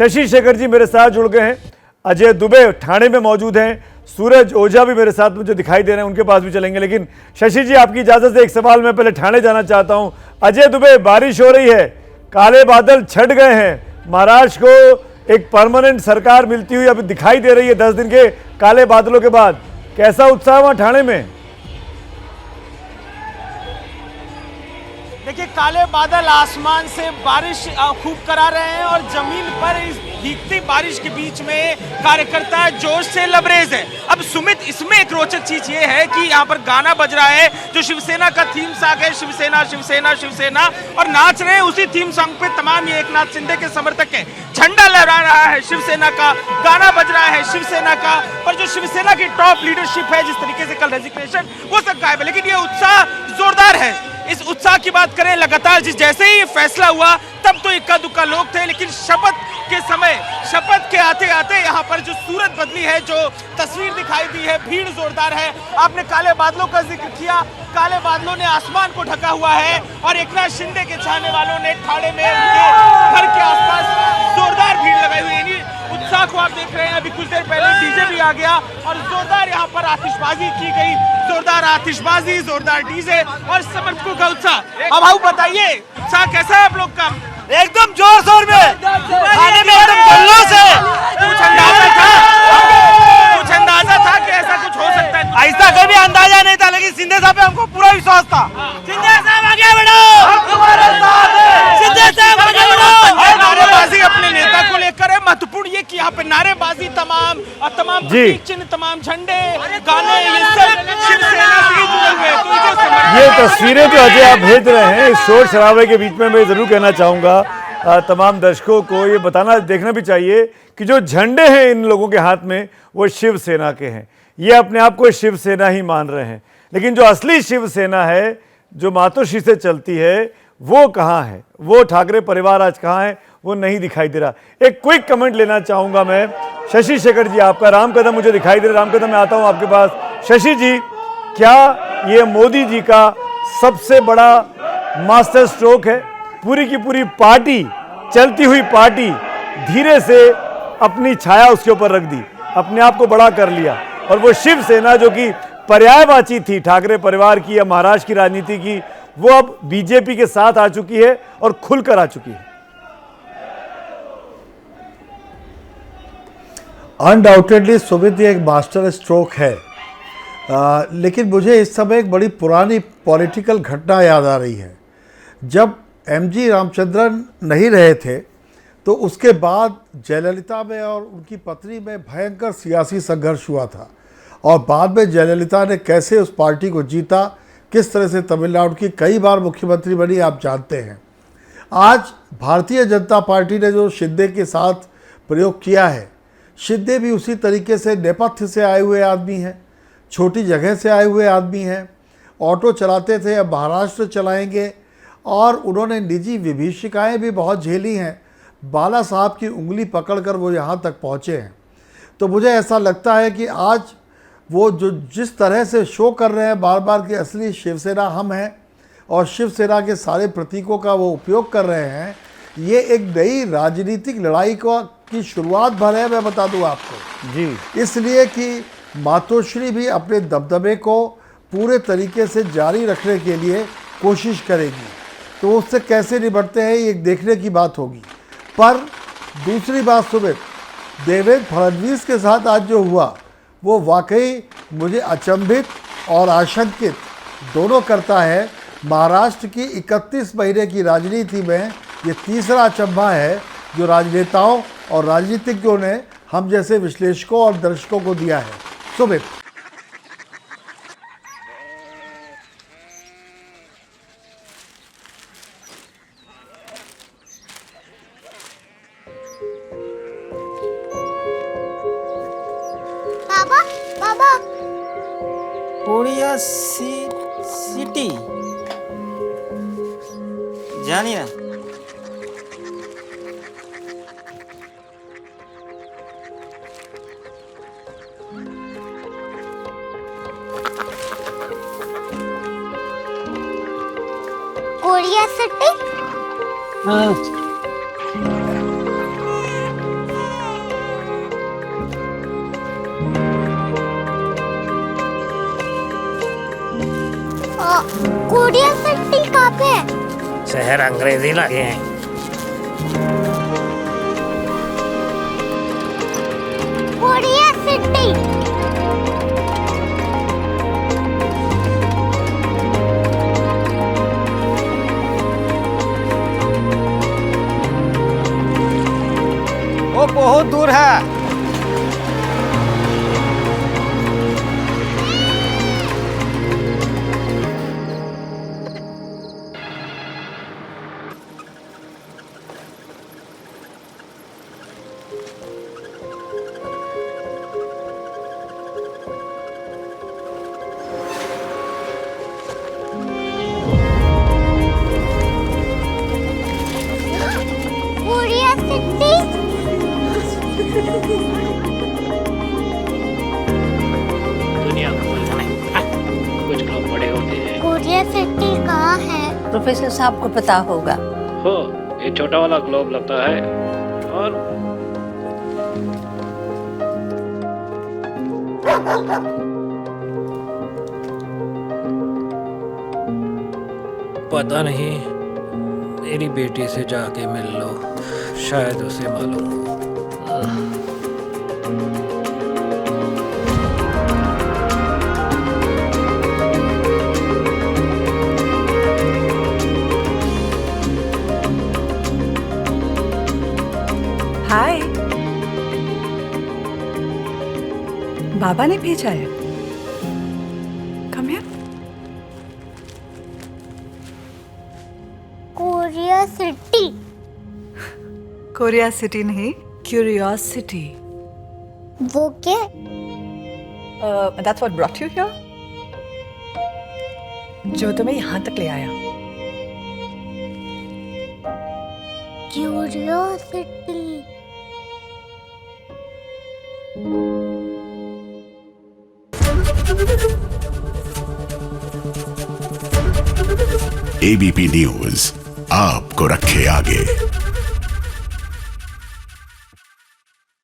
शशि शेखर जी मेरे साथ जुड़ गए हैं, अजय दुबे ठाणे में मौजूद हैं, सूरज ओझा भी मेरे साथ मुझे दिखाई दे रहे हैं, उनके पास भी चलेंगे। लेकिन शशि जी, आपकी इजाजत से एक सवाल मैं पहले ठाणे जाना चाहता हूं। अजय दुबे, बारिश हो रही है, काले बादल छट गए हैं, महाराष्ट्र को एक परमानेंट सरकार मिलती हुई अभी दिखाई दे रही है 10 दिन के काले बादलों के बाद। कैसा उत्साह वहां ठाणे में? देखिए, काले बादल आसमान से बारिश खूब करा रहे हैं और जमीन पर इस भीगती बारिश के बीच में कार्यकर्ता जोश से लबरेज है। अब सुमित, इसमें एक रोचक चीज ये है कि यहाँ पर गाना बज रहा है जो शिवसेना का थीम सॉन्ग है, शिवसेना शिवसेना शिवसेना, और नाच रहे हैं उसी थीम सॉन्ग पे तमाम ये एकनाथ शिंदे के समर्थक हैं। झंडा लहरा रहा है शिवसेना का, गाना बज रहा है शिवसेना का, पर जो शिवसेना की टॉप लीडरशिप है, जिस तरीके से कल रेजिग्नेशन, वो सब गायब है। लेकिन ये उत्साह जोरदार है। इस उत्साह की बात करें, लगातार जैसे ही ये फैसला हुआ तब तो इक्का दुक्का लोग थे, लेकिन शपथ के समय, शपथ के आते आते यहाँ पर जो सूरत बदली है, जो तस्वीर दिखाई दी है, भीड़ जोरदार है। आपने काले बादलों का जिक्र किया, काले बादलों ने आसमान को ढका हुआ है और एकनाथ शिंदे के चाहने वालों ने ठाणे में उनके घर के आसपास जोरदार भीड़ लगाई हुई है। उत्साह को आप देख रहे हैं, अभी कुछ देर पहले डीजे भी आ गया और जोरदार यहाँ पर आतिशबाजी की गई, जोरदार आतिशबाजी, जोरदार डीजे और समर्थकों का उत्साह। अब आप बताइए, उत्साह कैसा है आप लोग का? एकदम जोर शोर में, खाने में एकदम जुलूस है। कुछ अंदाजा था कि ऐसा कुछ हो सकता है? ऐसा कभी अंदाजा नहीं था, लेकिन शिंदे साहब पे हमको पूरा विश्वास था। शिंदे साहब आगे बढ़ो, हमारे साथ हैं। शिंदे साहब आगे बढ़ो। नारेबाजी अपने नेता को लेकर है। महत्वपूर्ण ये कि यहाँ पे नारेबाजी, तमाम प्रतीक चिन्ह, तमाम झंडे, गाने, ये सब शिवसेना से जुड़े हुए हैं। ये तस्वीरें जो अजय आप भेज रहे हैं, इस शोर शराबे के बीच में मैं जरूर कहना चाहूंगा तमाम दर्शकों को ये बताना, देखना भी चाहिए कि जो झंडे हैं इन लोगों के हाथ में वो शिवसेना के हैं। ये अपने आप को शिवसेना ही मान रहे हैं, लेकिन जो असली शिवसेना है, जो मातोश्री से चलती है, वो कहाँ है? वो ठाकरे परिवार आज कहाँ है? वो नहीं दिखाई दे रहा। एक क्विक कमेंट लेना चाहूंगा मैं, शशि शेखर जी आपका। राम कदम मुझे दिखाई दे रहा, राम कदम मैं आता हूं आपके पास। शशि जी, क्या ये मोदी जी का सबसे बड़ा मास्टर स्ट्रोक है? पूरी की पूरी पार्टी, चलती हुई पार्टी, धीरे से अपनी छाया उसके ऊपर रख दी, अपने आप को बड़ा कर लिया, और वो शिवसेना जो कि पर्यायवाची थी ठाकरे परिवार की या महाराष्ट्र की राजनीति की, वो अब बीजेपी के साथ आ चुकी है और खुलकर आ चुकी है। अनडाउटेडली सुमित एक मास्टर स्ट्रोक है, लेकिन मुझे इस समय एक बड़ी पुरानी पॉलिटिकल घटना याद आ रही है। जब एमजी रामचंद्रन नहीं रहे थे तो उसके बाद जयललिता में और उनकी पत्नी में भयंकर सियासी संघर्ष हुआ था, और बाद में जयललिता ने कैसे उस पार्टी को जीता, किस तरह से तमिलनाडु की कई बार मुख्यमंत्री बनी, आप जानते हैं। आज भारतीय जनता पार्टी ने जो शिंदे के साथ प्रयोग किया है, शिंदे भी उसी तरीके से नेपथ्य से आए हुए आदमी हैं, छोटी जगह से आए हुए आदमी हैं, ऑटो चलाते थे, अब महाराष्ट्र चलाएंगे, और उन्होंने निजी विभीषिकाएँ भी बहुत झेली हैं। बाला साहब की उंगली पकड़कर वो यहाँ तक पहुँचे हैं। तो मुझे ऐसा लगता है कि आज वो जो जिस तरह से शो कर रहे हैं बार बार कि असली शिवसेना हम हैं, और शिवसेना के सारे प्रतीकों का वो उपयोग कर रहे हैं, ये एक नई राजनीतिक लड़ाई की शुरुआत भर है, मैं बता दूं आपको जी। इसलिए कि मातोश्री भी अपने दबदबे को पूरे तरीके से जारी रखने के लिए कोशिश करेगी, तो उससे कैसे निपटते हैं ये देखने की बात होगी। पर दूसरी बात सुमित, देवेंद्र फडणवीस के साथ आज जो हुआ वो वाकई मुझे अचंभित और आशंकित दोनों करता है। महाराष्ट्र की 31 महीने की राजनीति में ये तीसरा अचंभा है जो राजनेताओं और राजनीतिज्ञों ने हम जैसे विश्लेषकों और दर्शकों को दिया है। सुमित, बाबा बाबा कोरिया सिटी जानिए। Korea city? हाँ। कोरिया सिटी कहाँ पे है? शहर अंग्रेजी लगे हैं। Korea city. वो बहुत दूर है। Korea city. दुनिया को कुछ लोग बड़े होते हैं। कोरिया सिटी कहाँ है? प्रोफेसर साहब को पता होगा। हो, ये छोटा वाला ग्लोब लगता है और पता नहीं, मेरी बेटी से जाके मिल लो, शायद उसे मालूम हो। हाय, बाबा ने भेजा है। Come here. Korea city. Korea city नहीं, क्यूरियोसिटी। वो क्या? That's what brought you here? जो तुम्हें यहाँ तक ले आया। क्यूरियोसिटी। एबीपी न्यूज आपको रखे आगे।